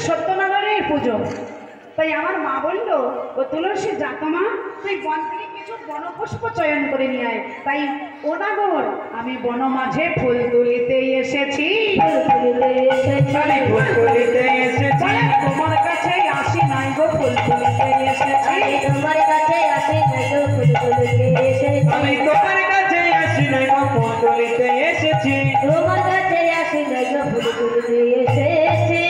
সত্যনারায়ণের পুজো। তাই আমার মা বললো, ও তুলসী জাতমা তুই বন থেকে কিছু বনপুষ্প চয়ন করে নিয়ে আয়। তাই ওনাগর আমি বন মাঝে ফুল তুলিতে এসেছি, তোমার কাছে আসি নাই গো ফুল তুলিতে এসেছি, তোমার কাছে আসি নাই গো ফুল তুলিতে এসেছি, আমি তোমার কাছে আসি নাই গো ফুল তুলিতে এসেছি, তোমার কাছে আসি নাই গো ফুল তুলিতে এসেছি।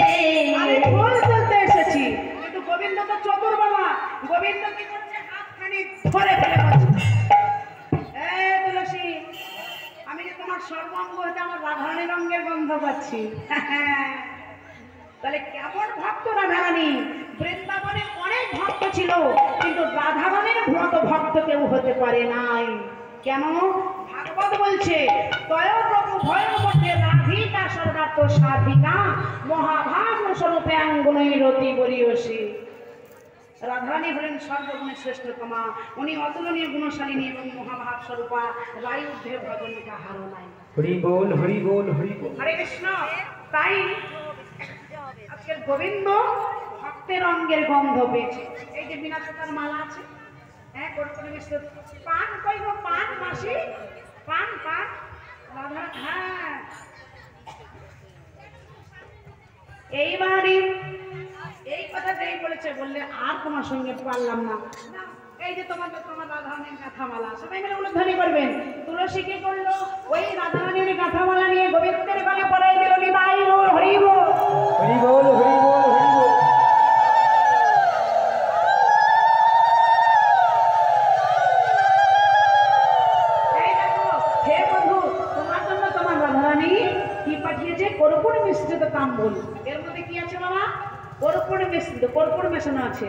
আমি ফুল তুলতে এসেছি, কিন্তু গোবিন্দ তো চতুর বাবা। গোবিন্দ কি করছে, হাতখানি ধরে ফেলে বলছে, এই তুলসী, আমি যে তোমার সর্বাঙ্গ হতে আমার রাধারানী রঙের গন্ধ পাচ্ছি। তাহলে কেমন ভক্ত রাধারানী? বৃন্দাবনে অনেক ভক্ত ছিল, কিন্তু রাধারানীর মতো ভক্ত কেউ হতে পারে নাই। কেন? ভাগবত বলছে, তয় প্রভু ভয় মধ্যে রাধিকা সর্বার্থ সাধিকা মহাভাব স্বরূপে আঙ্গুনই রতি বরিয়সী। রাধারানী হলেন সর্বগুণে শ্রেষ্ঠতমা, উনি অতুলনীয় গুণশালিনী এবং মহাভাব স্বরূপা, রায় ঊর্ধ্বে ভগবন্তী হারো নাই। হরি বল হরি বল হরি বল। হরে কৃষ্ণ। তাই আজকের গোবিন্দ ভক্তের অঙ্গের গন্ধ পেয়েছে। এই যে বিনা সুতার মালা আছে, হ্যাঁ, কর্পূরে মিশ্র পান, কইব পান মাসি, পান পান রাধা, হ্যাঁ। এইবারই এই কথাটাই বলেছে, বললে আর তোমার সঙ্গে পারলাম না। এই যে তোমার রাধারানীর গাঁথামালা, সবাই মিলে উল্লেখধ্বনি করবেন। তুলসী কি করলো, ওই রাধারানীর গাঁথামালা নিয়ে গোবিন্দের গলে পড়াই দিল, নিতাই গৌর হরি বল, হরি বল হরি বল হরি বল। এই দেখো হে বন্ধু, তোমার জন্য তোমার রাধারানী কি পাঠিয়েছে, কর্পূর মিশ্রিত তাম্বুল। এর মধ্যে কি আছে বাবা? কর্পূর মিশ্রিত, কর্পূর মেশানো আছে।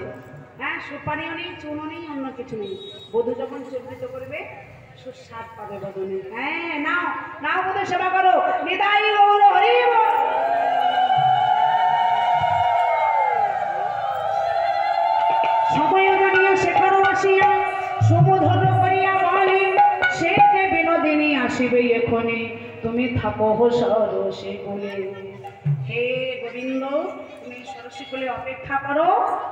হ্যাঁ, সুপারিও নেই, চুনও নেই, অন্য কিছু নেই। বধূ যখন চর্বিত করবে সুস্বাদ পাবে বদনে। হ্যাঁ, নাও নাও, বধূ সেবা করো, নিতাই গৌর হরি বল। সময় জানিয়া শেখারো আসিয়া সমুধর করিয়া বলে, সে যে বিনোদিনী আসিবে এখনে, তুমি থাকো সরসে কুলে। হে গোবিন্দ, তুমি সরসী কুলে অপেক্ষা করো,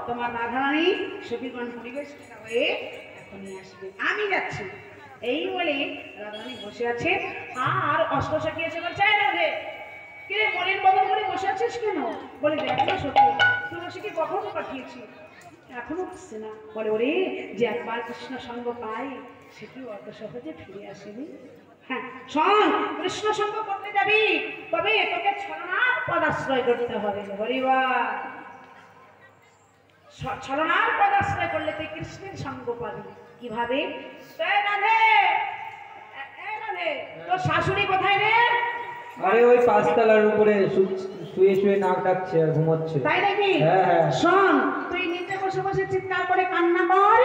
তোমার রাধারানী সখীগণ পরিবেশ হয়ে এখনই আসবে, আমি যাচ্ছি। এই বলে রাধারানী বসে আছে, আর অষ্টসখী এসে বলছে, রাধে কে মনের বদল করে বসে আছিস কেন? বলে, দেখো না সখী, তুলসীকে কখন পাঠিয়েছি, এখনো আসছে না। বলে, ওরে যে একবার কৃষ্ণ সঙ্গ পাই সে কি অত সহজে ফিরে আসেনি? হ্যাঁ শোন, কৃষ্ণ সঙ্গ করতে যাবি, তবে তোকে ছলনার পদাশ্রয় করতে হবে। হরিবা, ছলনার পদাশ্রয় করলে তুই কৃষ্ণের সঙ্গ পাবি। কিভাবে? তোর শাশুড়ি কোথায় রে? আরে ওই পাঁচতলার উপরে শুয়ে শুয়ে নাক ডাকছে আর ঘুমোচ্ছে। তাই নাকি? হ্যাঁ হ্যাঁ। শোন, তুই নিচে বসে বসে চিৎকার করে কান্না কর,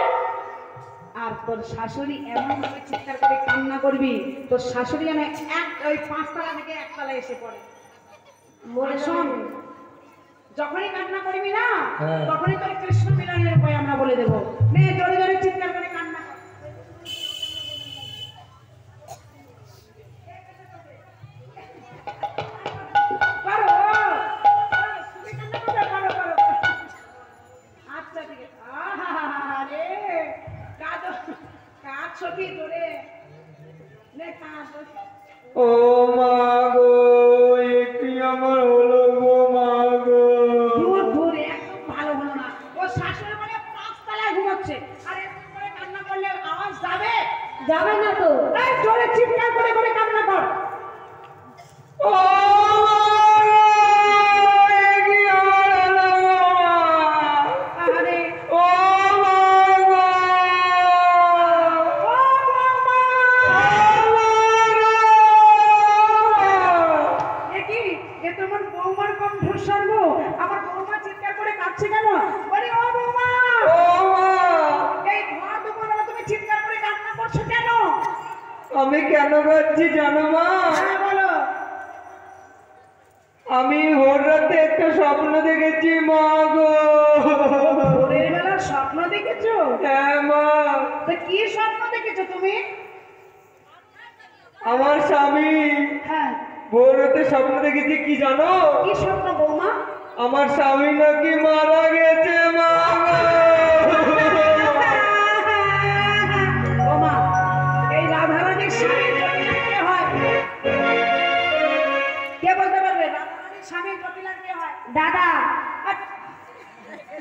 আর তোর শাশুড়ি এমন ভাবে চিৎকার করে কান্না করবি, তোর শাশুড়ি যেন ওই পাঁচতলা থেকে একতলায় এসে পড়ে। মনে শোন, যখনই কান্না করবি না, তখনই তোর কৃষ্ণ মিলনের উপায় আমরা বলে দেবো। নে, জোরে জোরে চিৎকার করে কান্না কর। আচ্ছা ঠিক আছে। আরে কাজ ছবি ধরে নে, কাজ। ও মা গো, কি আমার হলো গো মা গো। দূর দূর, একদম ভালো হলো না। ও শাশুড়ি মানে পাঁচতলায় ঘুমাচ্ছে, আর এরকম করে কান্না করলে আওয়াজ যাবে? যাবে না তো। এই জোরে চিৎকার করে করে কান্না কর। ও আরে ও মা গো, ও বৌমা! এ কি? এ তোমার বৌমার কণ্ঠস্বর গো। আমার বৌমা চিৎকার করে কাঁদছে কেন? বলি, ও বৌমা! ও মা, এই ঘর দুপুরবেলা তুমি চিৎকার করে কান্না করছো কেন? আমি কেন কাঁদছি জানো মা? হ্যাঁ বলো। আমি ভোর রাতে একটা স্বপ্ন দেখেছি মা গো। ভোরের বেলা স্বপ্ন দেখেছো? হ্যাঁ মা। তা কি স্বপ্ন দেখেছো তুমি? আমার স্বামী হ্যাঁ, ভোর রাতে স্বপ্ন দেখেছি কি জানো? কি স্বপ্ন বৌমা? আমার স্বামী নাকি মারা গেছে মা ও মা, এই রাধারানীর স্বামীর কপিলা কে হয়? কে বলতে পারবে রাধারানীর স্বামীর কপিলা কে হয়? দাদা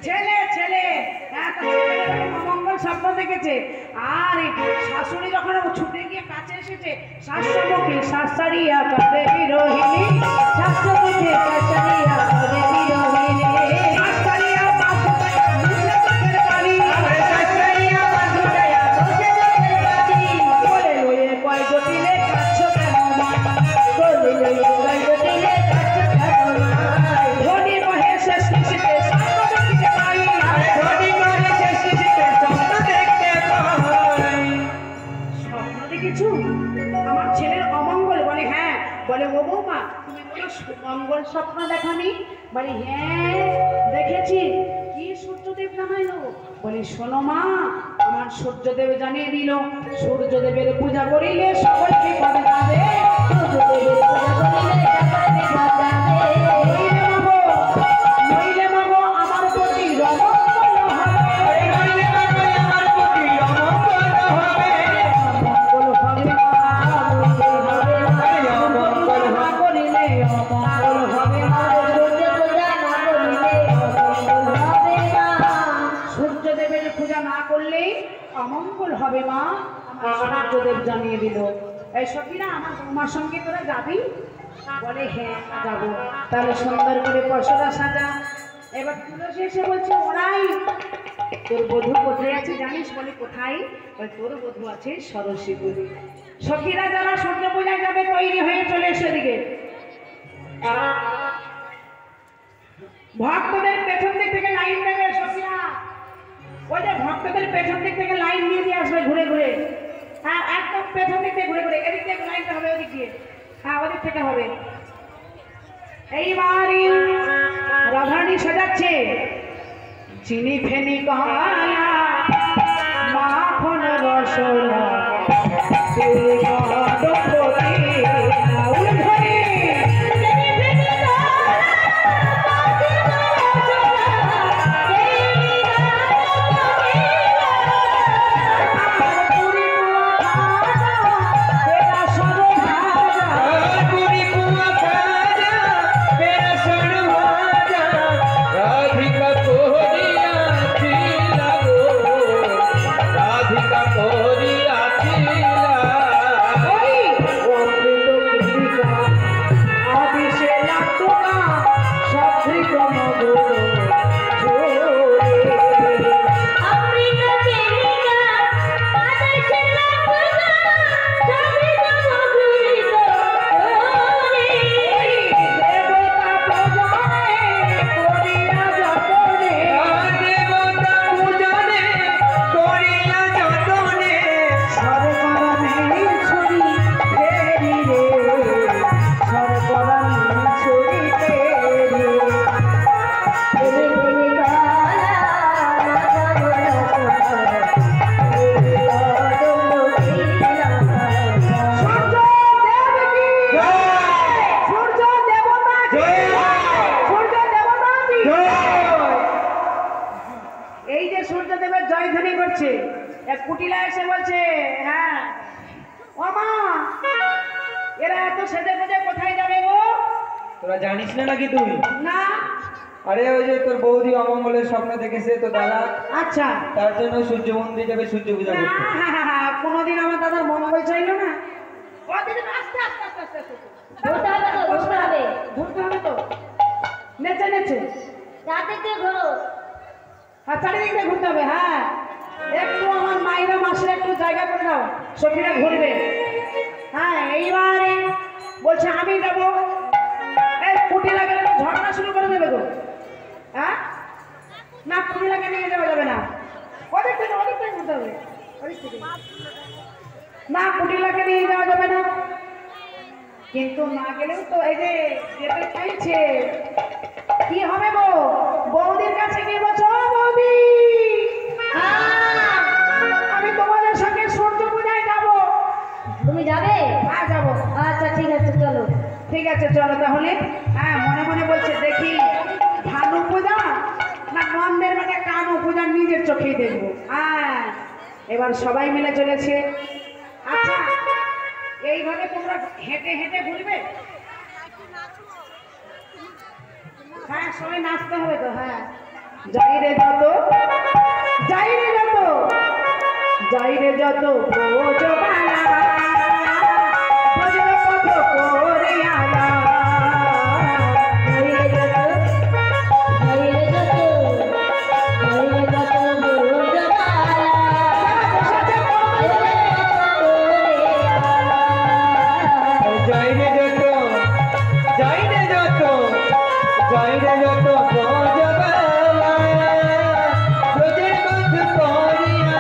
ছেলে ছেলে, হ্যাঁ, তো ছেলে যখন অমঙ্গল স্বপ্ন দেখেছে আর এই শাশুড়ি যখন ছুটে গিয়ে কাছে এসেছে, শাশ্বমুখী শাসারিয়া কাছে বিরোহিনী, শাস্ত্রমুখে কাছারিয়া করে বিরোহিনী, শাসারিয়া পাশুটায়া মুছে চোখের বালি, কাছারিয়া বাজুটায়া বসে চোখের বালি, বলে লয়ে কয় জটিলে কাছো কেন মা, বলে লইয়া গাইলে কাছে কাছে ধনী মহে শেষ নিশিতে স্বপ্ন দেখিতে পাই, ধনী মহে শেষ নিশিতে স্বপ্ন দেখতে পাই। স্বপ্ন দেখেছো আমার ছেলের অমঙ্গল? বলে হ্যাঁ। বলে ও বৌমা, তুমি কোনো মঙ্গল স্বপ্ন দেখানি? বলে হ্যাঁ দেখেছি। কি সূর্যদেব জানাইলো? বলি শোনো মা, আমার সূর্যদেব জানিয়ে দিল সূর্যদেবের পূজা করিলে সকলকে পদে যাবে, সূর্যদেবের পূজা করিলে টাকা দেখা যাবে, নইলে মাগো আমার প্রতি অমঙ্গল হবে, নইলে মাগো আমার প্রতি অমঙ্গল হবে। অমঙ্গল হবে না, অমঙ্গল না করিলে অমঙ্গল হবে না। সূর্য পূজা না করিলে অমঙ্গল হবে না, সূর্যদেবের পূজা না করলেই অমঙ্গল হবে মা, আমার সূর্যদেব জানিয়ে দিল। এই সখীরা, আমার বৌমার সঙ্গে তোরা যাবি? বলে হ্যাঁ যাবো। তাহলে সুন্দর করে পশরা সাজা। এবার তুলসী এসে বলছে ওরাই তোর বধূ কোথায় আছে জানিস? বলে কোথায়? বলে তোর বধূ আছে সরস্বতীপুরে। সখীরা যারা সূর্য পূজায় যাবে তৈরি হয়ে চলে এসে দিকে। ভক্তদের পেছন দিক থেকে লাইন দেবে সখীরা, ওই যে ভক্তদের পেছন দিক থেকে লাইন দিয়ে আসবে ঘুরে ঘুরে। হ্যাঁ, একদম পেছন দিক থেকে ঘুরে ঘুরে, এদিক থেকে লাইনটা হবে ওদিক দিয়ে, হ্যাঁ ওদিক থেকে হবে। এইবার রাধারানী সাজাচ্ছে চিনি ফেনি কালা মাখন রসলা সূর্যদেবের জয়ধ্বনি করছে। এক কুটিলা এসে বলছে হ্যাঁ ও মা, এরা এত সেজে গুজে কোথায় যাবে গো? তোরা জানিস না নাকি তুই? না। আরে ওই যে তোর বৌদি অমঙ্গলের স্বপ্ন দেখেছে তো দাদা, আচ্ছা, তার জন্য সূর্য মন্দিরে যাবে সূর্য পূজা করতে। কোনোদিন আমার দাদার মঙ্গল চাইলো না। ও দিদি, আস্তে আস্তে আস্তে আস্তে আস্তে। ধরতে হবে তো, ধরতে হবে, ধরতে হবে তো। নেচে নেচে, চারদিকে ঘোরো, হ্যাঁ চারিদিক দিয়ে ঘুরতে হবে। হ্যাঁ, একটু আমার মায়েরা মাসে একটু জায়গা করে দাও, সখীরা ঘুরবে। হ্যাঁ, এইবারে বলছে আমি যাবো। এই কুটিলা গেলে ঝগড়া শুরু করে দেবে গো। হ্যাঁ না, কুটিলাকে নিয়ে যাওয়া যাবে না, ওদিক থেকে ঘুরতে হবে, ওদিক থেকে না, কুটিলাকে নিয়ে যাওয়া যাবে না। কিন্তু না গেলেও তো এই যে যেতে চাইছে, কি হবে গো? বৌদির কাছে গিয়ে বলছো বৌদি, আমি তোমাদের সঙ্গে সূর্য পূজায় যাবো। তুমি যাবে? হ্যাঁ যাবো। আচ্ছা ঠিক আছে চলো। ঠিক আছে চলো তাহলে। হ্যাঁ, মনে মনে বলছে দেখি পূজা নিজের চোখেই দেখবো। হ্যাঁ এবার সবাই মিলে চলেছে। আচ্ছা এইভাবে তোমরা হেঁটে হেঁটে ঘুরবে? হ্যাঁ সবাই নাচতে হবে তো। হ্যাঁ যাই রে যত, যাই রে যত, যাই রে যত ব্রজবালা, ব্রজের পথ করে আলা। যাই রে যত, যাই রে যত, যাই রে যত ব্রজবালা, ব্রজের পথ করিয়া।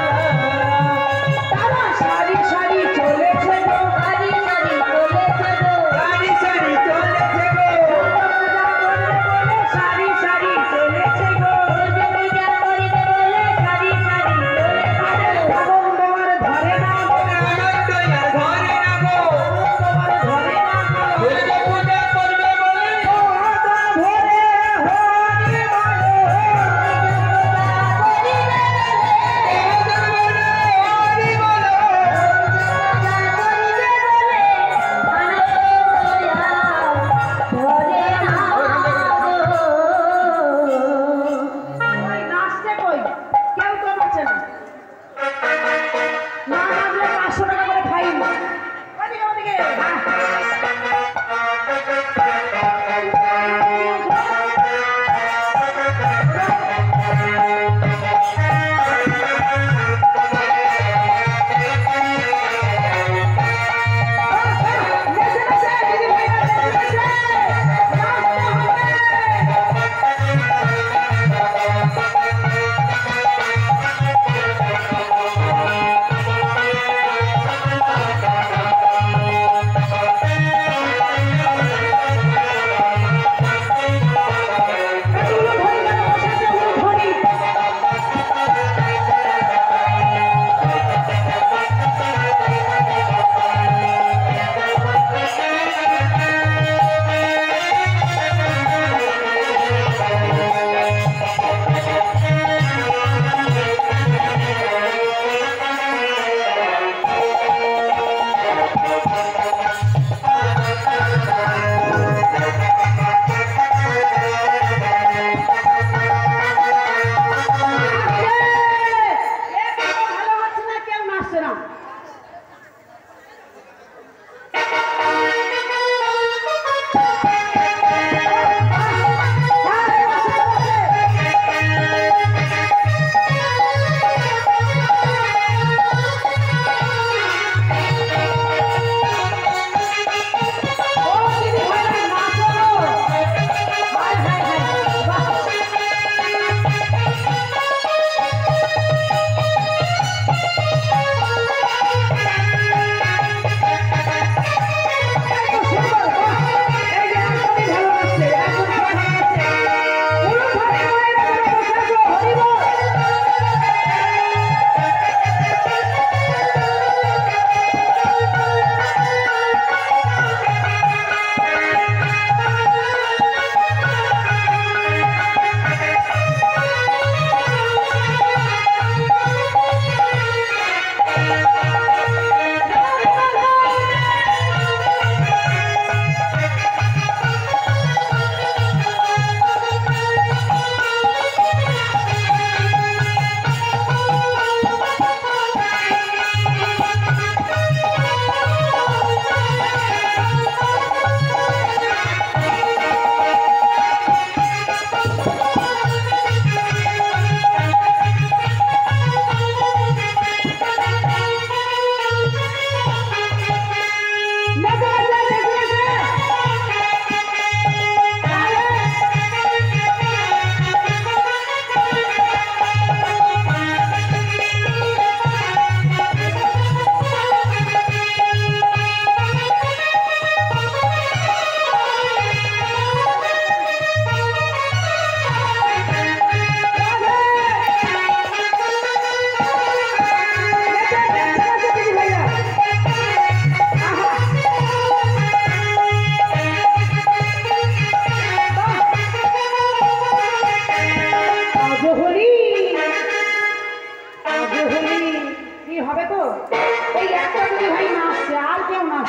তারা সারি সারি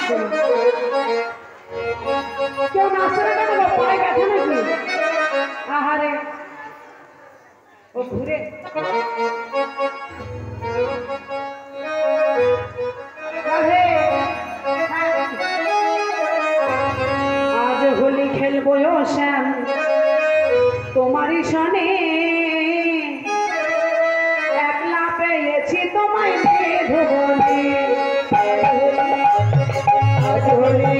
করুন। কেউ নাচছে না কেন গো? পায়ে ব্যথা নাকি? আহারে ও ঘুরে রাধে। আজ হোলি খেলবো শ্যাম তোমারই সনে, একলা পেয়েছি তোমায় ধুবনে। আজ হোলি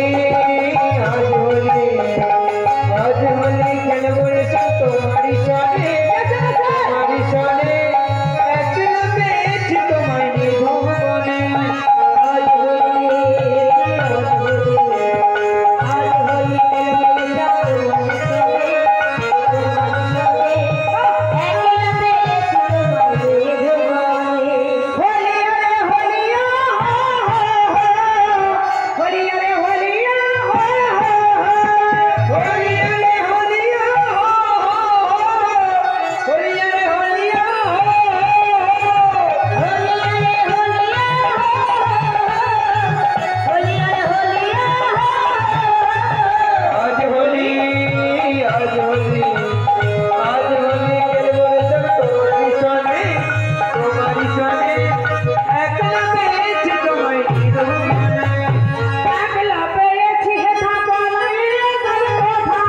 আজ হোলি আজ হোলি খেলবো এসে তোমারই সনে তোমারই সনে, একলা পেয়েছি তোমায় নিধনে। আজ হোলি আজ হোলি আজ হোলি খেলবো এসে তোমারই সনে তোমারই সনে, একলা পেয়েছি তোমায় ধুবনে। হোলি রে হোলিয়া হোলি রে হোলিয়া হোলি রে হোলিয়া হোলি রে হোলিয়া আজ হোলি আজ হোলি আজ হোলি খেলবো এসে তোমারই সনে তোমারই সনে, একলা পেয়েছি তোমায় নিধনে। একলা পেয়েছি হেথা বলাইলে তবে কথা,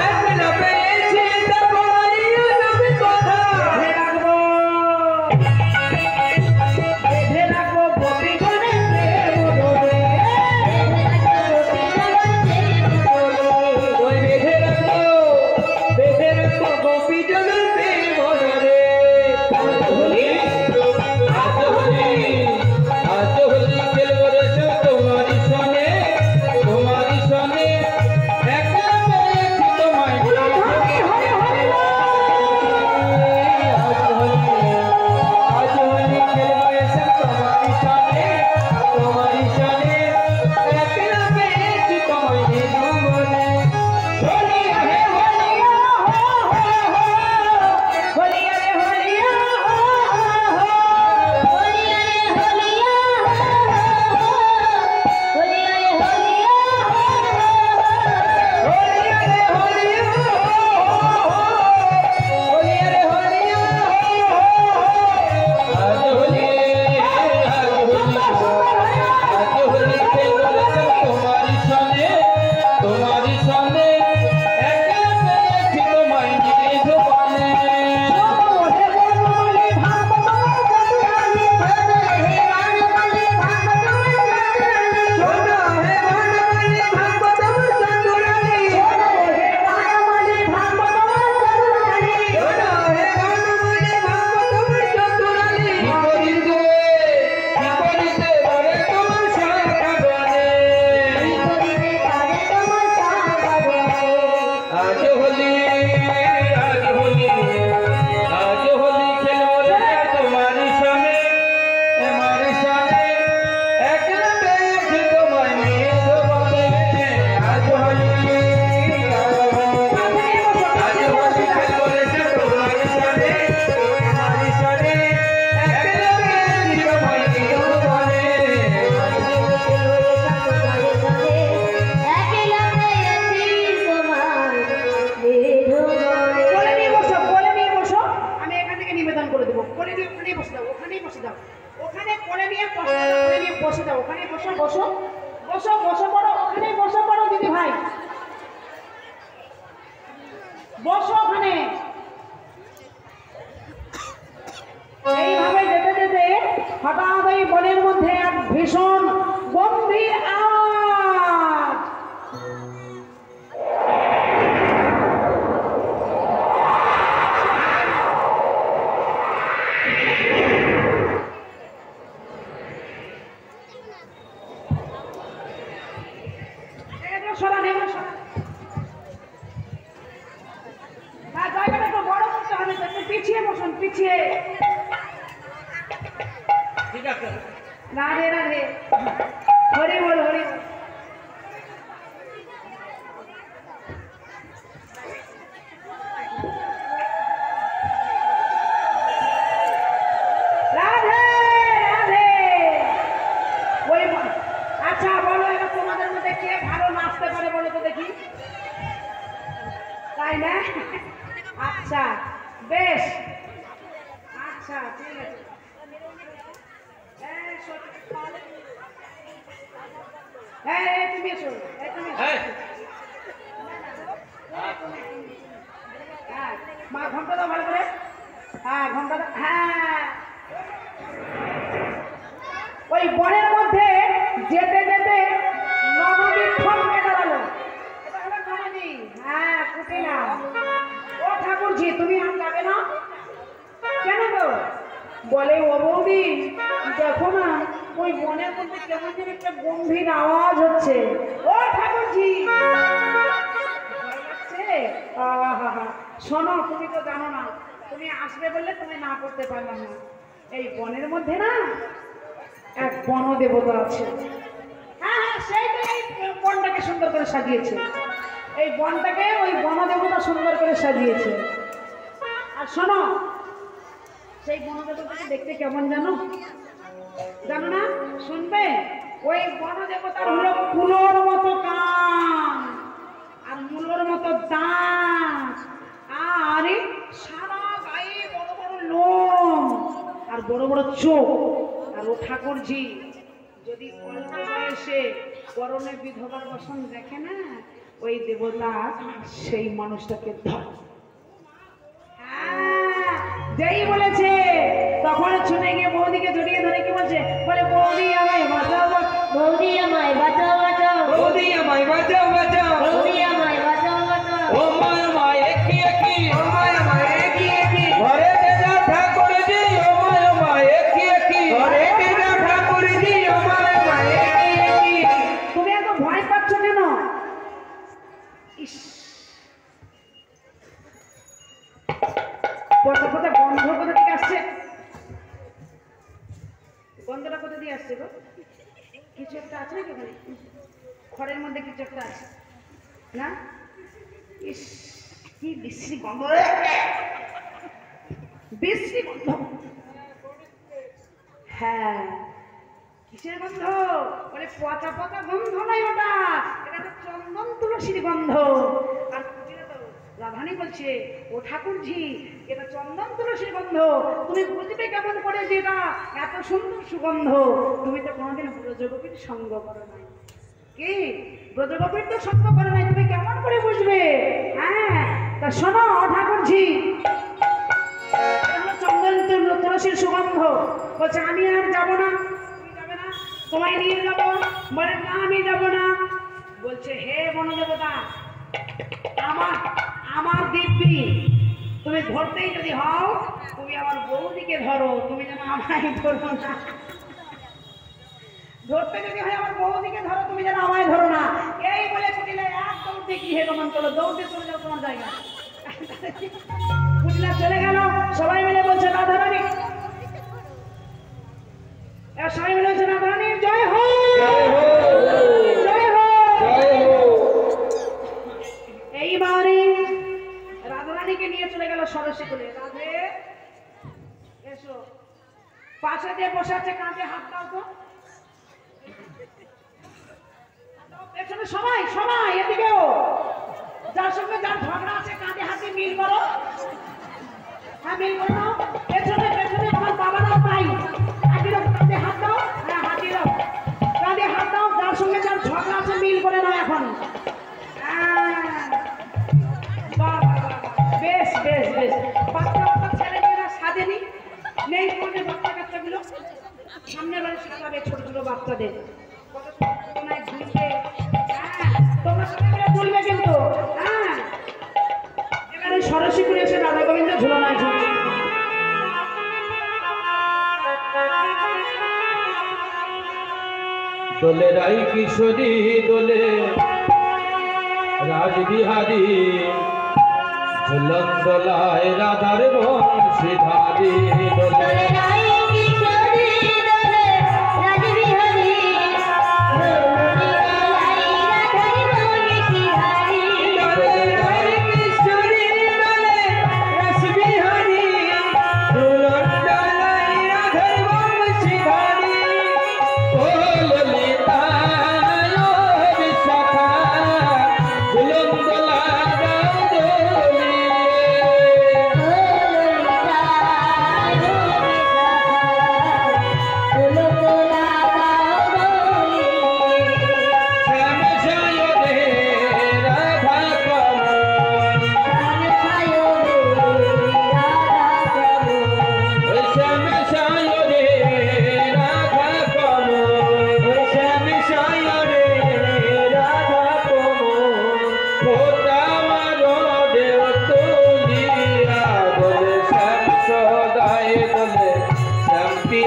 একলা পেয়েছি তা বলিও নবী কথা। বেঁধে রাখবো বেঁধে রাখবো গোপী গণে প্রেম ডোরে। ওই বেঁধে রাখো গোপী জগৎ প্রেম রে। আজ হোলি আজ হোলি আজ হোলি খেলবো রে তোমারই সনে তোমারই সনে, একলা পেয়েছি তোমায় নিধনে। আজ হোলি আজ হোলি খেলবো এসে তোমারই সনে তোমারই সনে, একলা পেয়েছি তোমায় নিধনে। হোলি হে হোলিয়া হোলিয়া রে হোলিয়া হোলিয়া রে হোলিয়া হোলিয়া রে হোলিয়া। আজ হোলি আজ হোলি আজ হোলি খেলবো রে তোমারই সনে তোমারই সনে, একলা পেয়েছি তোমায় নিধনে। ওহে বনমালী ভাগবত চতুরানী, শোনো হে বনমালী ভাগবত চতুরানী, ওহে বনমালী ভাগবত চতুরানী। শোনো হে বনমালী ভাগবত চতুরানী। কি করিতে পারে তোমার সাগরে, আজ হোলি আজ হোলি আজ হোলি খেলবো রে তোমারই সনে তোমারই সনে, একলা পেয়েছি তোমায় নিধনে। আজ হোলি আজ হোলি খেলবো রে তোমারই সনে তোমারই সনে, একলা পেয়েছি তোমায় নিধনে। কোলে নিয়ে বসো, কোলে নিয়ে বসো। আমি এখান থেকে নিবেদন করে দেবো। কোলে নিয়ে ওখানেই বসে দাও, ওখানেই বসে দাও। ওখানে কোলে নিয়ে কোলে নিয়ে বসে দাও। ওখানে বসো বসো বসো বসে পড়ো, ওখানেই বসে পড়ো দিদি ভাই। বসো ওখানে। এইভাবে যেতে যেতে হঠাৎ এই বনের মধ্যে এক ভীষণ গম্ভীর আওয়াজ। এগুলো সরান, এগুলো সরান। হ্যাঁ, জায়গাটা একটু বড় করতে হবে তো, একটু পিছিয়ে বসুন, পিছিয়ে। রাধে রাধে, হরি বল হরি বল। রাধে রাধে। তাই না? আচ্ছা বেশ, আচ্ছা ঠিক আছে। তুমি এসো, তুমি এসো। হ্যাঁ মা ঘন্টা দাও ভালো করে। হ্যাঁ ঘন্টা দাও। হ্যাঁ ওই বনের মধ্যে যেতে যেতে নবমী থমকে দাঁড়ালো। এটা হলো নবমী। হ্যাঁ কুটি না। ও ঠাকুরজি তুমি আর যাবে না কেন গো? বলে ও বৌদি দেখো না ওই বনের মধ্যে কেমন যেন একটা গম্ভীর আওয়াজ হচ্ছে। ও ঠাকুরজি শোনো, তুমি তো জানো না, তুমি আসবে বললে তুমি না করতে পারলাম না। এই বনের মধ্যে না এক বনদেবতা আছে। হ্যাঁ হ্যাঁ সেইটা এই বনটাকে সুন্দর করে সাজিয়েছে। এই বনটাকে ওই বনদেবতা সুন্দর করে সাজিয়েছে। আর শোনো সেই বনদেবতাকে দেখতে কেমন জানো? জানো না? শুনবে? ওই বনদেবতার হলো কুলোর মতো কান আর মূলোর মতো দাঁত আর সারা গায়ে বড় বড় লোম আর বড় বড় চোখ। আর ও ঠাকুরজি যদি কল্পনায় এসে করণে বিধবার বসন দেখে না, ওই দেবতা সেই মানুষটাকে ধরে। যেই বলেছে তখন ছুটে গিয়ে বৌদিকে জড়িয়ে ধরে কি বলছে? বলে বৌদি আমায় বাঁচাও, বৌদি আমায় বাঁচাও বাঁচাও, বৌদি আমায় বাঁচাও বাঁচাও, বৌদি আমায় বাঁচাও বাঁচাও। ও মায়া মায় একি একি, ও মায়া মায় একি একি, ঘরে যা ঠাকুরজি ও মায়া মায় একি একি, ঘরে যা ঠাকুরজি ও মায়া মায় একি একি। তুমি এত ভয় পাচ্ছ কেন? ইস পচা পচা গন্ধ কোথা থেকে আসছে? গন্ধটা কোথা দিয়ে আসছে গো? কিছু একটা আছে নাকি ওখানে? খড়ের মধ্যে কিছু একটা আছে না? ইস কি বিশ্রী গন্ধ, বিশ্রী গন্ধ। হ্যাঁ কিসের গন্ধ? বলে পচা পচা গন্ধ নাই ওটা, এটা তো চন্দন তুলসীর গন্ধ। আর রাধানী বলছে ও ঠাকুরজি এটা চন্দন তুলসীর গন্ধ, তুমি বুঝবে কেমন করে যে এটা এত সুন্দর সুগন্ধ? তুমি তো কোনোদিন ব্রজগোপীর সঙ্গ করো নাই। কি ব্রজগোপীর তো সঙ্গ করো নাই, তুমি কেমন করে বুঝবে? হ্যাঁ তা শোনো ঠাকুরজি, চন্দন তুলসীর সুগন্ধ। বলছে আমি আর যাবো না। তুমি যাবে না? তোমায় নিয়ে যাবো। বলে না আমি যাবো না। বলছে হে বনদেবতা, আমার আমার দিব্যি তুমি ধরতেই যদি হও তুমি আমার বৌদিকে ধরো, তুমি যেন আমায় ধরো না। ধরতে যদি হয় আমার বৌদিকে ধরো, তুমি যেন আমায় ধরো না। এই বলে কুটিলা এক দৌড়তে গৃহে গমন করলো। দৌড়তে চলে যাও তোমার জায়গা। কুটিলা চলে গেল। সবাই মিলে বলছে রাধারানী, সবাই মিলে বলছে রাধারানীর জয় হো, জয় হো। এইবারে রাধারানীকে নিয়ে চলে গেল সরস্বতী কোলে। রাধে এসো, পাশে দিয়ে বসে আছে, কাঁধে হাত দাও তো। পেছনে সবাই সবাই এদিকেও, যার সঙ্গে যার ঝগড়া আছে কাঁধে হাতে মিল করো। হ্যাঁ মিল করো নাও। পেছনে পেছনে আমার বাবারাও তাই, হাতিরাও কাঁধে হাত দাও। হ্যাঁ হাতিরাও কাঁধে হাত দাও, যার সঙ্গে যার ঝগড়া আছে মিল করে নাও এখন। বেশ বেশ বেশ। বাচ্চা বাচ্চা ছেলে মেয়েরা সাজেনি নেই তোমাদের বাচ্চা কাচ্চাগুলো? সামনের বাড়ি সাজাবে ছোট ছোট বাচ্চাদের, কত সুন্দর ঘুরছে। হ্যাঁ তোমরা সবাই মিলে তুলবে কিন্তু। হ্যাঁ এবারে সরস্বতী এসে রাধা গোবিন্দ ঝুলনায় ঝুলছে। দোলে রাই কিশোরী দোলে রাজবিহারী, ঝুলন দোলায় রাধার বংশীধারী। দোলে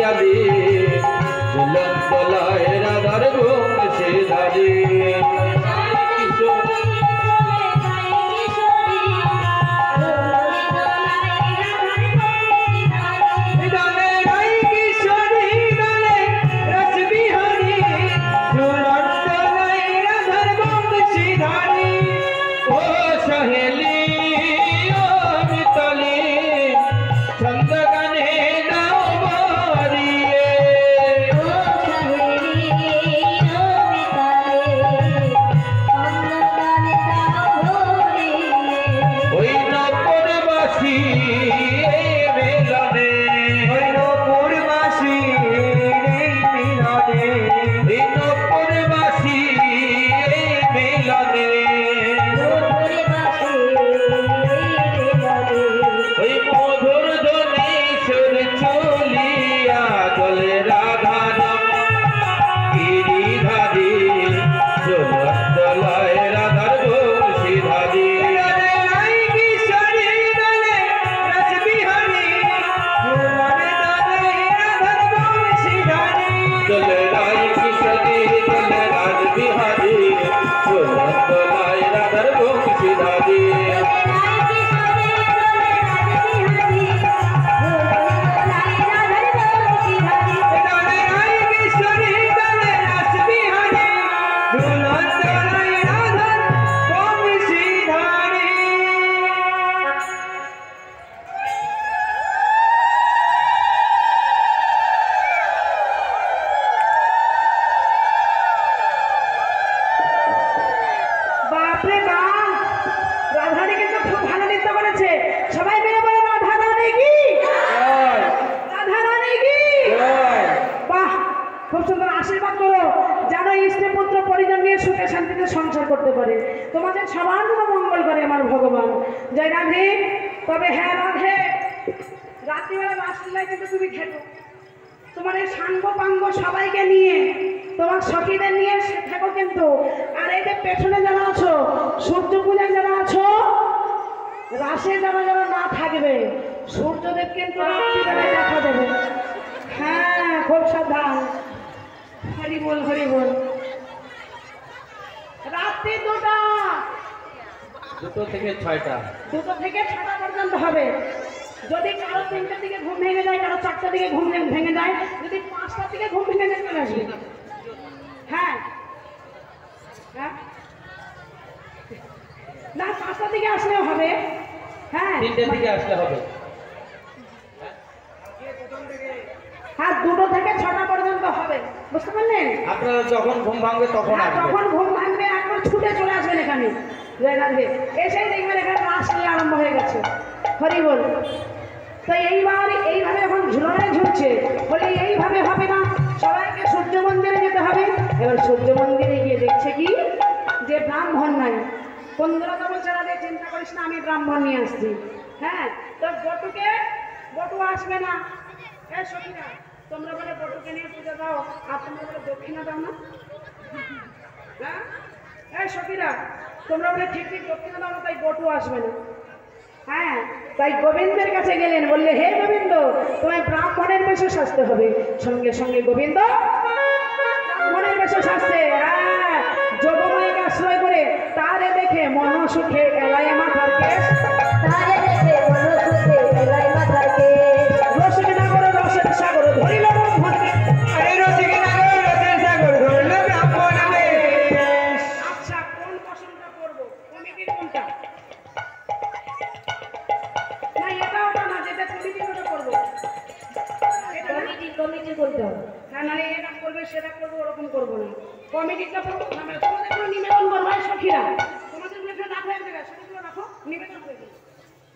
আদি ঝুলন্ত লয় রাধার বংশী ধারী খুব সুন্দর আশীর্বাদ করো যেন স্ত্রী পুত্র পরিজন নিয়ে সুখে শান্তিতে সংসার করতে পারে, তোমাদের সবার জন্য মঙ্গল করে আমার ভগবান। জয় রাধে। তবে হ্যাঁ রাধে, রাত্রিবেলা রাসলীলায় কিন্তু তুমি খেলো, তোমার এই সাঙ্গ পাঙ্গ সবাইকে নিয়ে তোমার সখীদের নিয়ে থেকো কিন্তু। আর এই যে পেছনে যারা আছো, সূর্য পূজায় যারা আছো, রাশে যারা যারা না থাকবে, সূর্যদেব কিন্তু রাত্রিবেলায় দেখা দেবে। হ্যাঁ, খুব সাবধান। হরি বল হরি বল। রাত্রি 2 থেকে 6টা, 2 থেকে 6টা পর্যন্ত হবে। যদি কারো 3টার দিকে ঘুম ভেঙে যায়, কারো 4টার দিকে ঘুম ভেঙে যায়, যদি 5টার দিকে ঘুম ভেঙে যায় চলে আসবে। হ্যাঁ হ্যাঁ, না 5টার দিকে আসলেও হবে। হ্যাঁ 3টের দিকে আসলে হবে। হ্যাঁ 2 থেকে 6টা পর্যন্ত হবে, বুঝতে পারলেন? আপনারা যখন ঘুম ভাঙবে তখন আসবেন। যখন ঘুম ভাঙবে একবার ছুটে চলে আসবেন এখানে, এসেই দেখবেন এখানে রাসলীলা আরম্ভ হয়ে গেছে। হরি বল। তো এইভাবে এখন ঝুলনায় ঝুলছে বলে এইভাবে হবে না, সবাইকে সূর্য মন্দিরে যেতে হবে। এবার সূর্য মন্দিরে গিয়ে দেখছে কি যে ব্রাহ্মণ নাই। বন্ধুরা তো বলছে রাধে চিন্তা করিস না, আমি ব্রাহ্মণ নিয়ে আসছি। হ্যাঁ, তো বটু আসবে না। হ্যাঁ সখীরা, তোমরা বলে বটুকে নিয়ে পুজো দাও, আর তোমরা বলে দক্ষিণা দাও না। হ্যাঁ এই সখীরা, তোমরা বলে ঠিক দক্ষিণা দাও না, তাই বটু আসবে না। হ্যাঁ, তাই গোবিন্দের কাছে গেলেন, বললে হে গোবিন্দ, তোমায় ব্রাহ্মণের বেশে সাজতে হবে। সঙ্গে সঙ্গে গোবিন্দ ব্রাহ্মণের বেশে সাজতে, হ্যাঁ, যোগমায়কে আশ্রয় করে তারে দেখে মনসুখে এলায় মাথার কেশ, তারে দেখে মনসুখে এলায় মাথার কেশ, রসিক নাগর রসের সাগর ধরিল ব্রাহ্মণ। আরে রসিক নাগর রসের সাগর ধরিল ব্রাহ্মণ। আচ্ছা, কোন পছন্দটা করবো? কমিটির কোনটা? না এটা ওটা না, যেটা কমিটির ওটা করবো। কমিটি করতে হবে। হ্যাঁ, না এটা করবে সেটা করবো, ওরকম করবো না। কমিটিটা করবো না, তোমাদের কোনো নিবেদন করবো। হয় সখীরা, তোমাদের এখানে রাখো, এক জায়গায় সেগুলো রাখো, নিবেদন করে দিও।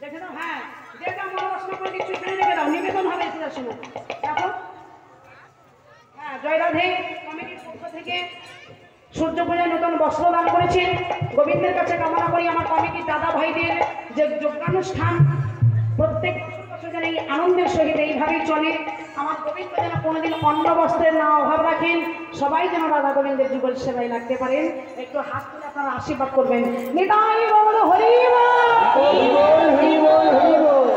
দেখে দাও, হ্যাঁ, যেটা মনোবাসনা করে দিচ্ছি এখানে রেখে দাও, নিবেদন হবে পূজার সময়। রাখো। হ্যাঁ, জয় রাধে। কমিটির পক্ষ থেকে সূর্য পূজায় নতুন বস্ত্র দান করেছেন। গোবিন্দের কাছে কামনা করি আমার কমিটির দাদা ভাইদের যে যজ্ঞানুষ্ঠান প্রত্যেক বছর যেন এই আনন্দের সহিত এইভাবেই চলে। আমার গোবিন্দ যেন কোনোদিন অন্ন বস্ত্রের না অভাব রাখেন, সবাই যেন রাধা গোবিন্দের যুগল সেবায় লাগতে পারেন। একটু হাত তুলে আপনারা আশীর্বাদ করবেন। নিতাই গৌর হরি বল, হরি বল, হরি বল।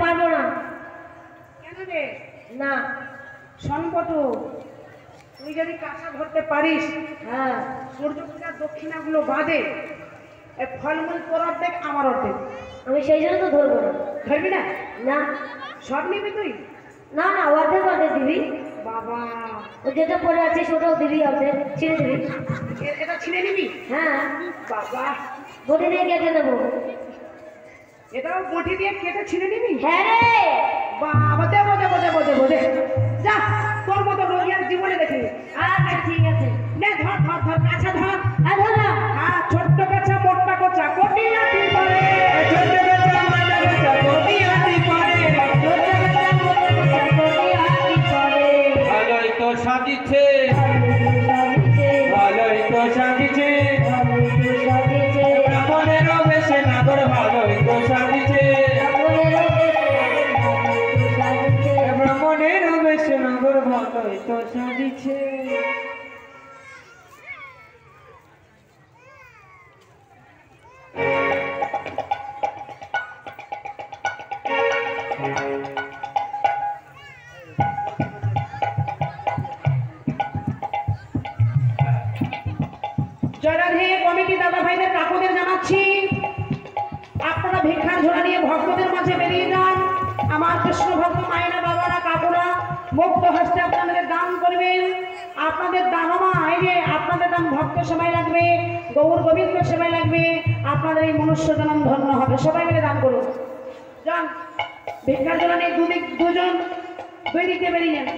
পারবো না। কেন রে? না। সংকট, তুই যদি কাঁচা ধরতে পারিস, হ্যাঁ সূর্য পূজার দক্ষিণাগুলো বাদে এই ফলমূল তোর অর্ধেক আমার অর্ধেক। আমি সেই জন্য তো ধরবো না। ধরবি না? না সব নিবি তুই? না না, অর্ধেক অর্ধেক দিবি। বাবা, ও যেটা পরে আছে সেটাও দিবি, অর্ধেক ছিঁড়ে দিবি। এটা ছিঁড়ে নিবি? হ্যাঁ বাবা, বটি দিয়ে কেটে নেবো। এটাও বটি দিয়ে কেটে ছিঁড়ে নিবি? হ্যাঁ রে। বাবা, দেবো দেবো দেবো দেবো দে। যা, তোর মতো রোগী আর জীবনে দেখিনি। আচ্ছা ঠিক আছে। নে ধর ধর ধর, কাঁচা ধর। আর ধরলাম। হ্যাঁ, ছোট্ট কাঁচা, মোটা কাঁচা, কোটি আটি করে। ছোট্ট কাঁচা, মোটা কাঁচা, কোটি আটি করে। ভালোই তো সাজিছে, ভালোই তো সাজিছে, ব্রাহ্মণেরও বেশে নাগর ভালোই তো সাজিছে, ব্রাহ্মণেরও বেশে নাগর ভালোই তো সাজিছে। জয়রাধে কমিটি দাদা ভাইদের কাকুদের জানাচ্ছি, আপনারা ভিক্ষার ঝোলা নিয়ে ভক্তদের মাঝে বেরিয়ে যান। আমার কৃষ্ণ ভক্ত মায়েরা, বাবারা, কাকুরা মুক্ত হস্তে আপনাদের দান করবেন। আপনাদের দান আপনাদের দান ভক্ত সেবায় লাগবে, গৌর গোবিন্দ সেবায় লাগবে। আপনাদের এই মনুষ্য জন্ম ধন্য হবে। সবাই মিলে দান করুন। যান, ভিক্ষার ঝোলা নিয়ে দুজন দুই দিকে বেরিয়ে যান।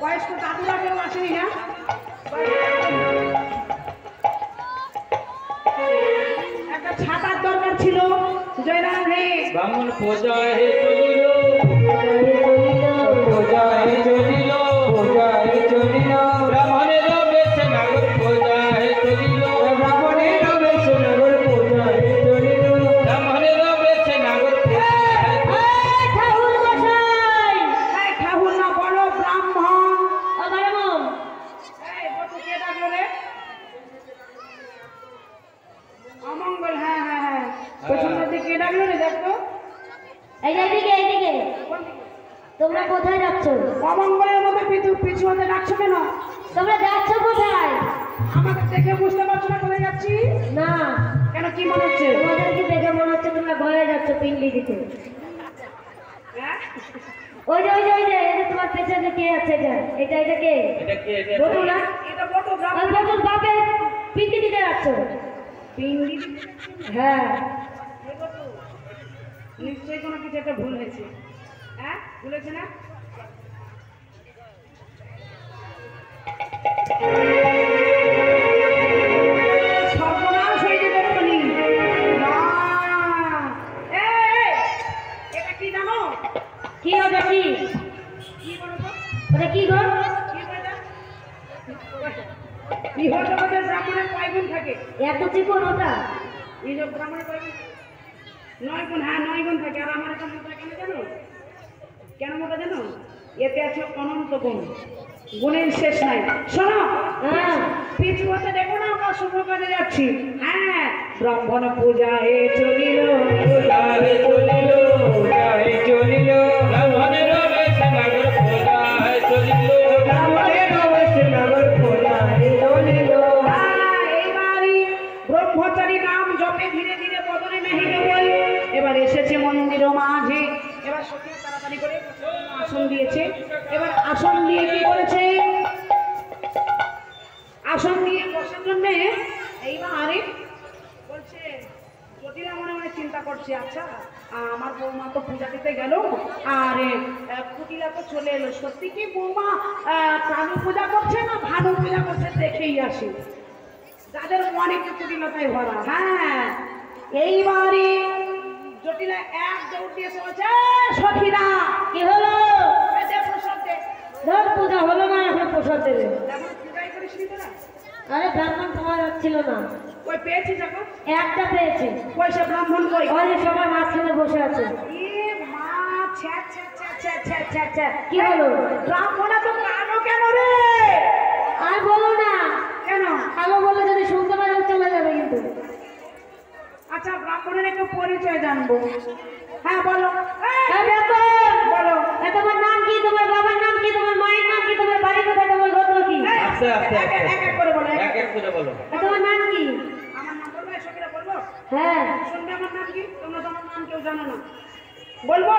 বয়স্ক দাদুরা কেউ আসেনি না? একটা ছাতার দরকার ছিল। জয়রাধে ব্রাহ্মণ পূজায় চলিল, পূজায় চলিল, পূজায় চলিল, ব্রাহ্মণেরও বেশে নাগর পূজায় চলিল, ব্রাহ্মণেরও বেশে নাগর পূজায় চলিল, ব্রাহ্মণেরও বেশে নাগর ঠাকুর না বড় ব্রাহ্মণ। ব্রাহ্মণ কে ডাকলো রে? অমঙ্গল। হ্যাঁ হ্যাঁ হ্যাঁ, পেছনের দিকে কে ডাকলো রে? দেখো এইদিকে এইদিকে। তোমরা কোথায় যাচ্ছ? অমঙ্গলের মতো পিছু হতে ডাকছো কেন? তোমরা যাচ্ছ কোথায়? আমাকে দেখে বুঝতে পারছো না কোথায় যাচ্ছি? না। কেন, কি মনে হচ্ছে? তোমাদেরকে দেখে মনে হচ্ছে তোমরা ভয়ে যাচ্ছ পিন্ডি দিতে। হ্যাঁ? ওই যে ওই যে ওই যে এই যে তোমার পেছনে কে আছে? এটা এটা কে? এটা কি? বটু না? এটা বড় আর ব্রাহ্মণ। বটুর বাপে পিন্ডি দিতে যাচ্ছ? পিঙ্গি হ্যাঁ। নিশ্চয়ই কোনো কিছু একটা ভুল হয়েছে। হ্যাঁ, ভুলেছে না? সর্বনাশ হয়ে যেতে পারি না। এটা কি জানো? কি হবে? কি কি বলো তো? ওটা কি গো? কি বলে? বৃহস্পতির ব্রাহ্মণের কয় গুণ থাকে? এত চিকন ওটা? নিজ ব্রাহ্মণের কয় গুণ? 9 গুণ। হ্যাঁ, 9 গুণ থাকে। আর আমার এটা মোটা কেন জানো? কেন মোটা জানো? এতে আছে অনন্ত গুণ, গুণের শেষ নাই। শোনো, হ্যাঁ। পিছু হতে দেখো না, আমরা শুভ কাজে যাচ্ছি। হ্যাঁ, ব্রাহ্মণ পূজায় চলিল, পূজায় চলিল, পূজায় চলিল, ব্রাহ্মণেরও বেশে নাগর পূজায় চলিল, ব্রাহ্মণেরও বেশে নাগর পূজায় চলিল। এইবারই ব্রহ্মচারী নাম জপে ধীরে ধীরে বদলে নাহি বল। এবার এসেছে মন্দির মাঝে। এবার সত্যি তাড়াতাড়ি করে আসন দিয়েছে। এবার আসন দিয়ে কি করেছে? আসন দিয়ে বসার জন্য এইবার বলছে, জটিলা মনে মনে চিন্তা করছে, আচ্ছা আমার বৌমা তো পূজা দিতে গেল, আর কুটিলা তো চলে এলো। সত্যি কি বৌমা কানু পূজা করছে না ভানু পূজা করছে দেখেই আসি, যাদের অনেক কুটিলতায় ভরা। হ্যাঁ, এইবারে জটিলা এক দৌড় দিয়েছে, বলছে সখীরা কি হলো? প্রসাদ দে। ধর পূজা হলো না, এখন প্রসাদ দেবে। এখন পূজাই করিস নি তোরা? আরে ব্রাহ্মণ তোমার ছিল না, ওই পেয়েছি যখন একটা পেয়েছি। পয়সা ব্রাহ্মণ কই? ওই যে সবার মাঝখানে বসে আছে। এ মা, ছ্যা ছ্যা ছ্যা ছ্যা ছ্যা ছ্যা ছ্যা। কি হলো? ব্রাহ্মণা তো কানো কেন রে? আর বলো না, কেন? আলো বলে যদি শুনতে পারো চলে যাবে কিন্তু। আচ্ছা, ব্রাহ্মণের একটু পরিচয় জানবো। হ্যাঁ বলো। এই ব্রাহ্মণ, বলো। তোমার নাম কি? তোমার বাবার নাম কি? তোমার মায়ের নাম কি? তোমার বাড়ি কোথায়? তোমার গোত্র কি? আস্তে আস্তে এক এক করে বলো। এক এক করে বলো। তোমার নাম কি? আমার নাম বলবো, সখীরা বলবো? হ্যাঁ, শুনবে আমার নাম কি? তোমরা তো আমার নাম কেউ জানো না। বলবো?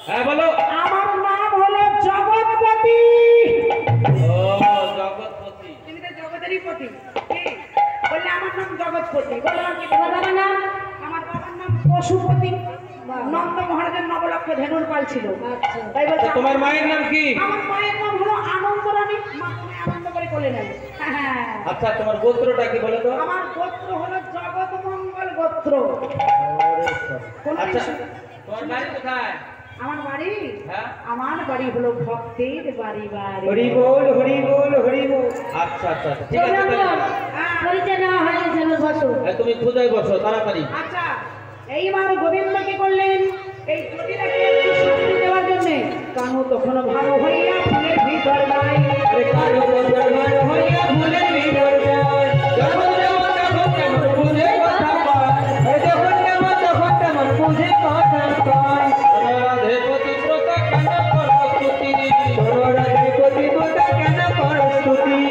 হ্যাঁ বলো। আমার নাম হলো জগৎপতি। ও জগৎপতি। তুমি তো জগতেরই পতি। কি? বললে আমার নাম জগৎপতি। বলো আর কি? তোমার বাবার নাম? আমার বাবার নাম পশুপতি। নন্দ মহারাজের নবলক্ষ ধেনুর পাল ছিল। আচ্ছা। তাই বলছে তোমার মায়ের নাম কি? আমার মায়ের নাম হলো আনন্দরানী। মা তুমি আনন্দ করে কোলে নেবে। হ্যাঁ। আচ্ছা তোমার গোত্রটা কি বলো তো? আমার গোত্র হলো জগৎমঙ্গল গোত্র। আচ্ছা তোমার বাড়ি কোথায়? আমার বাড়ি? হ্যাঁ। আমার বাড়ি হলো ভক্তের বাড়ি বাড়ি। হরি বল হরি বল হরি বল। আচ্ছা আচ্ছা ঠিক আছে তাহলে। পরিচয় নেওয়া হয়ে গেছে, এবার বসো। তুমি পূজায় বসো তাড়াতাড়ি। আচ্ছা, এইবার গোবিন্দ কি করলেন? এই জটিলাকে একটু শাস্তি দেওয়ার জন্য কানু তখন ভালো হইয়া ফুলের ভিতর নাই। আরে কালো দরবার হইয়া ভুলে ভিতর যায়। যখন যেমন তখন তেমন বুঝে কথা পায়। এই যখন যেমন তখন তেমন বুঝে কথা পায়। রাধে পতিব্রতা কেন করো স্তুতি? রাধে পতিব্রতা কেন করো স্তুতি?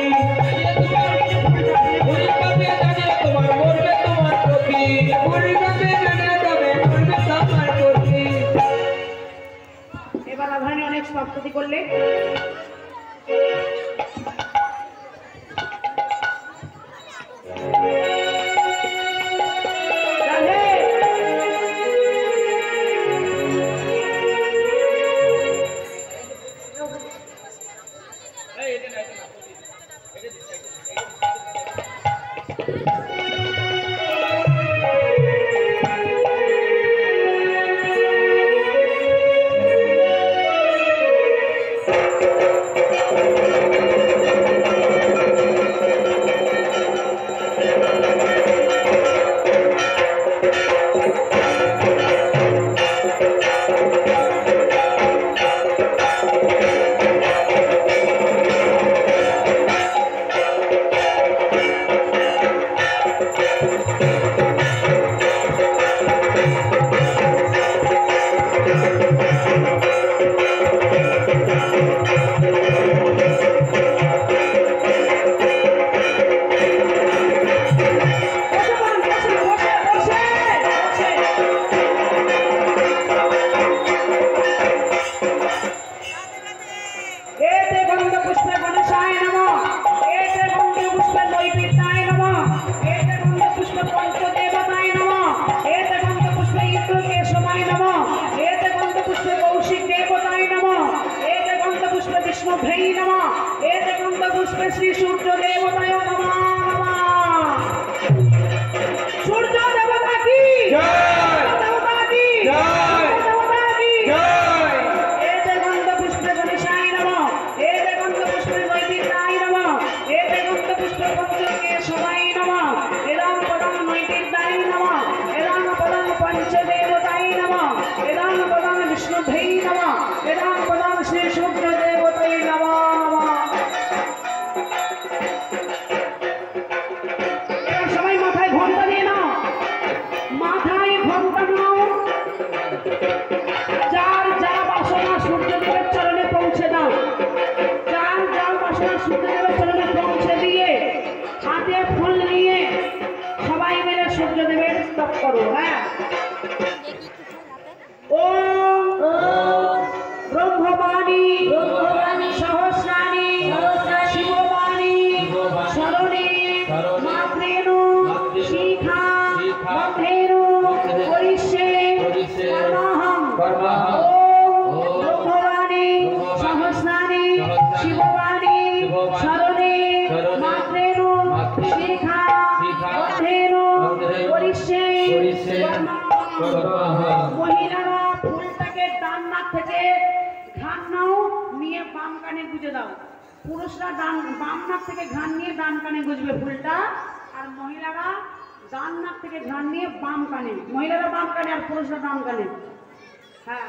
পুরী পাবে জানিয়ে তোমার মরবে তোমার পতি। পুরী পাবে জানিয়ে তবে মরবে তোমার পতি। এবার রাধারানী অনেক স্তুতি করলেন। রাধে, एते गन्धपुष्पे गणेशाय नमः, एते गन्धपुष्पे दैविताय नमः, एते गन्धपुष्पे पंचदेवताय नमः, एते गन्धपुष्पे इंद्रकेशवाय नमः, एते गन्धपुष्पे कौशिक देवताय नमः, एते गन्धपुष्पे विष्णुभ्यै नमः, एते गन्धपुष्पे श्री सूर्य देवताय नमः। सूर्य देवता की जय। देवता की जय। देवता की জয়। एते गन्धपुष्पे गणेशाय नमः, एते गन्धपुष्पे दैविताय नमः, एते गन्धपुष्पे पंचकेशवाय नमः, इदं पदं नैवेद्याय नमः, इदं पदं पंचदेवताय नमः, इदं पदं विष्णुभ्यै नमः, इदं पदं श्री सूर्यदेवताय नमः। কানে গুজে দাও। পুরুষরা বাম নাক থেকে ঘ্রাণ নিয়ে ডান কানে গুজবে ফুলটা, আর মহিলারা ডান নাক থেকে ঘ্রাণ নিয়ে বাম কানে, মহিলারা বাম কানে আর পুরুষরা ডান কানে। হ্যাঁ,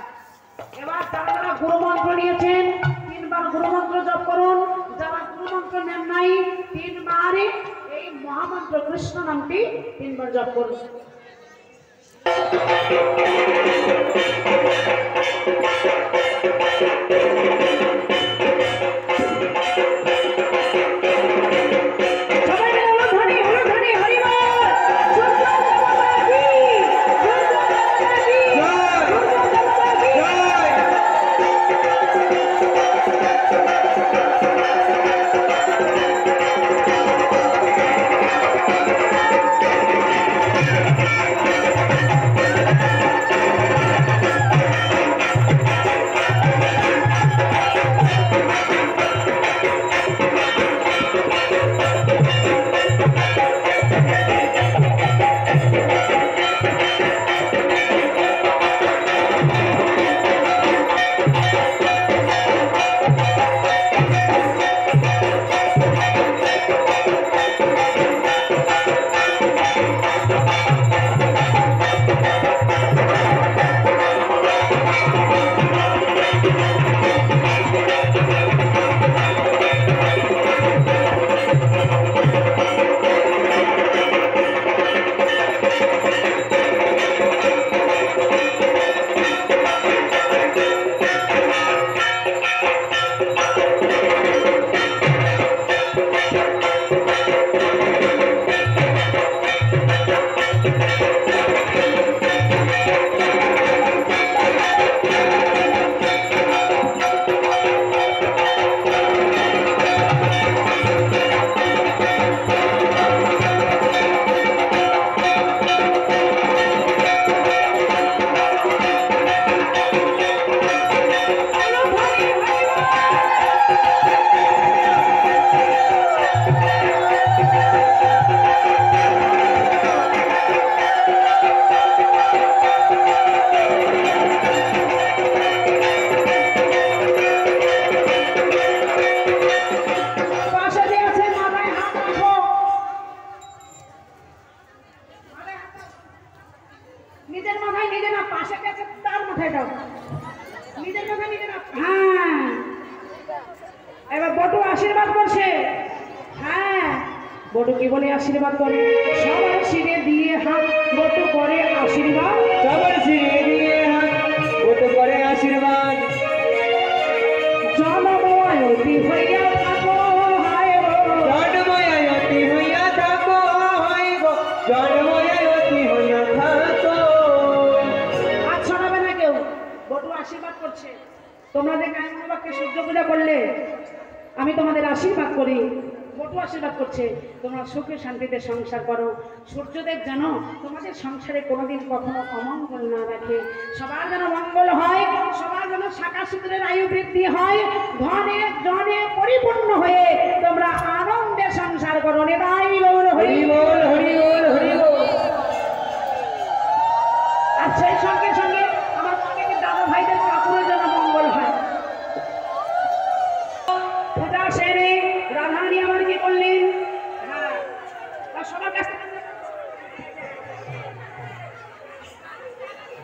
এবার যারা যারা গুরুমন্ত্র নিয়েছেন 3 বার গুরুমন্ত্র জপ করুন। যারা গুরুমন্ত্র নেন নাই 3 বার এই মহামন্ত্র কৃষ্ণ নামটি 3 বার জপ করুন। বটু কি বলে আশীর্বাদ করে? সবার শিরে দিয়ে হাত বটু করে আশীর্বাদ, সবার শিরে দিয়ে হাত বটু করে আশীর্বাদ। জনময় অতি হইয়া থাকো হায় গো, জনময় অতি হইয়া থাকো হায় গো, জনময় অতি হইয়া থাকো। হাত ছড়াবে না কেউ, বটু আশীর্বাদ করছে। তোমরা যে কায়মন বাক্যে সূর্য পূজা করলে, আমি তোমাদের আশীর্বাদ করি। বটু আশীর্বাদ করছে তোমরা সুখে শান্তিতে সংসার করো। সূর্যদেব যেন তোমাদের সংসারে কোনোদিন কখনো অমঙ্গল না রাখে। সবার যেন মঙ্গল হয়, সবার যেন শাখা সূত্রের আয়ু বৃদ্ধি হয়, ধনে জনে পরিপূর্ণ হয়ে তোমরা আনন্দে সংসার করো। নিতাই গৌর হরি বল, হরি বল, হরি বল। আর সেই সঙ্গে সঙ্গে আমার অনেক দাদা ভাইদের কাকুরের যেন মঙ্গল হয়। পূজা সেরে রাধারানী আমার কি করলেন? হ্যাঁ, সবার কাছ থেকে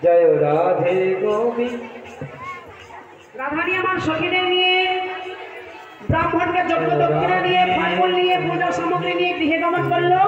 জয় রাধে গোবিন্দ। রাধারানী আমার সখীদের নিয়ে, ব্রাহ্মণকে যজ্ঞ দক্ষিণা নিয়ে, ফলমূল নিয়ে, পূজা সামগ্রী নিয়ে গৃহে গমন করলো।